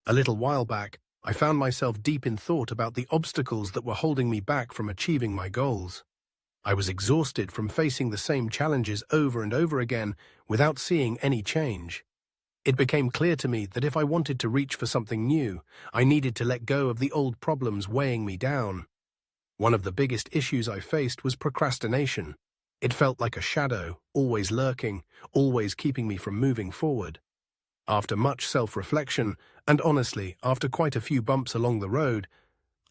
A little while back, I found myself deep in thought about the obstacles that were holding me back from achieving my goals. I was exhausted from facing the same challenges over and over again without seeing any change. It became clear to me that if I wanted to reach for something new, I needed to let go of the old problems weighing me down. One of the biggest issues I faced was procrastination. It felt like a shadow, always lurking, always keeping me from moving forward. After much self-reflection, and honestly, after quite a few bumps along the road,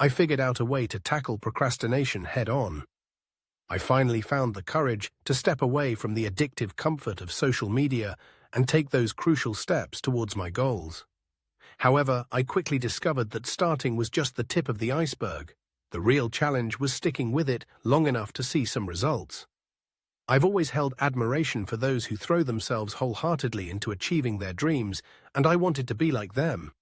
I figured out a way to tackle procrastination head-on. I finally found the courage to step away from the addictive comfort of social media and take those crucial steps towards my goals. However, I quickly discovered that starting was just the tip of the iceberg. The real challenge was sticking with it long enough to see some results. I've always held admiration for those who throw themselves wholeheartedly into achieving their dreams, and I wanted to be like them.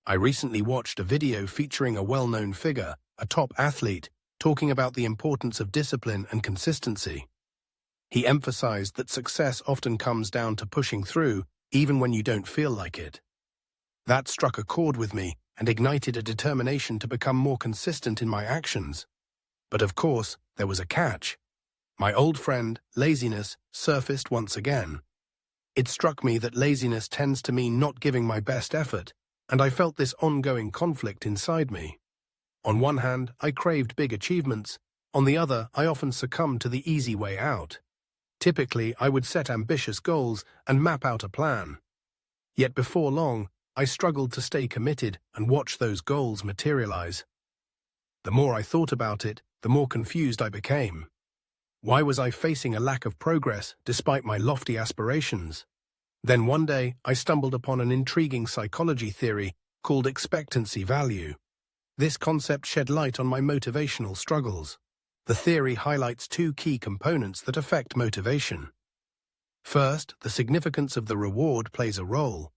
I recently watched a video featuring a well-known figure, a top athlete, talking about the importance of discipline and consistency. He emphasized that success often comes down to pushing through, even when you don't feel like it. That struck a chord with me and ignited a determination to become more consistent in my actions. But of course, there was a catch. My old friend, laziness, surfaced once again. It struck me that laziness tends to mean not giving my best effort, and I felt this ongoing conflict inside me. On one hand, I craved big achievements. On the other, I often succumbed to the easy way out. Typically, I would set ambitious goals and map out a plan. Yet before long, I struggled to stay committed and watch those goals materialize. The more I thought about it, the more confused I became. Why was I facing a lack of progress despite my lofty aspirations? Then one day, I stumbled upon an intriguing psychology theory called expectancy value. This concept shed light on my motivational struggles. The theory highlights two key components that affect motivation. First, the significance of the reward plays a role.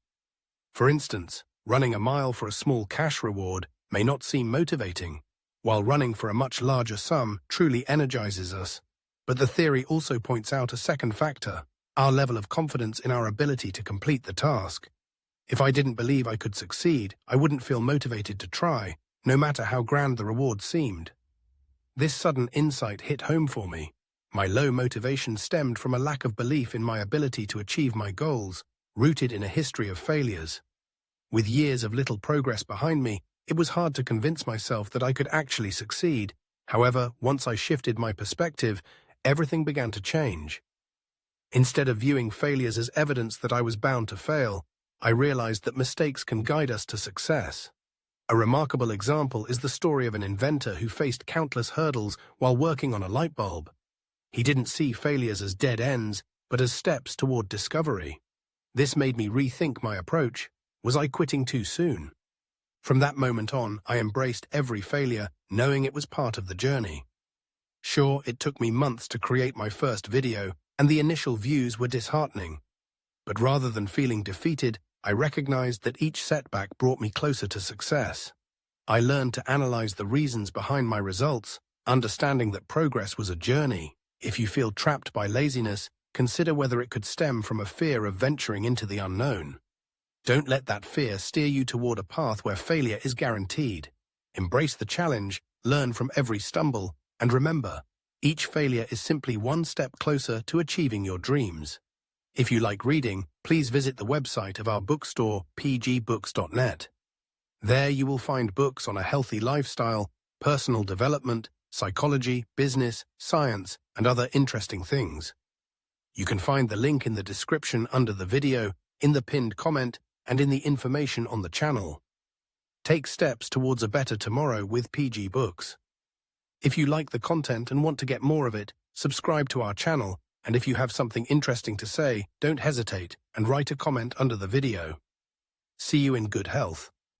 For instance, running a mile for a small cash reward may not seem motivating, while running for a much larger sum truly energizes us. But the theory also points out a second factor, our level of confidence in our ability to complete the task. If I didn't believe I could succeed, I wouldn't feel motivated to try, no matter how grand the reward seemed. This sudden insight hit home for me. My low motivation stemmed from a lack of belief in my ability to achieve my goals, rooted in a history of failures. With years of little progress behind me, it was hard to convince myself that I could actually succeed. However, once I shifted my perspective, everything began to change. Instead of viewing failures as evidence that I was bound to fail, I realized that mistakes can guide us to success. A remarkable example is the story of an inventor who faced countless hurdles while working on a light bulb. He didn't see failures as dead ends, but as steps toward discovery. This made me rethink my approach. Was I quitting too soon? From that moment on, I embraced every failure, knowing it was part of the journey. Sure, it took me months to create my first video, and the initial views were disheartening. But rather than feeling defeated, I recognized that each setback brought me closer to success. I learned to analyze the reasons behind my results, understanding that progress was a journey. If you feel trapped by laziness, consider whether it could stem from a fear of venturing into the unknown. Don't let that fear steer you toward a path where failure is guaranteed. Embrace the challenge, learn from every stumble, and remember, each failure is simply one step closer to achieving your dreams. If you like reading, please visit the website of our bookstore, pgbooks.net. There you will find books on a healthy lifestyle, personal development, psychology, business, science, and other interesting things. You can find the link in the description under the video, in the pinned comment, and in the information on the channel. Take steps towards a better tomorrow with PG Books. If you like the content and want to get more of it, subscribe to our channel, and if you have something interesting to say, don't hesitate and write a comment under the video. See you in good health.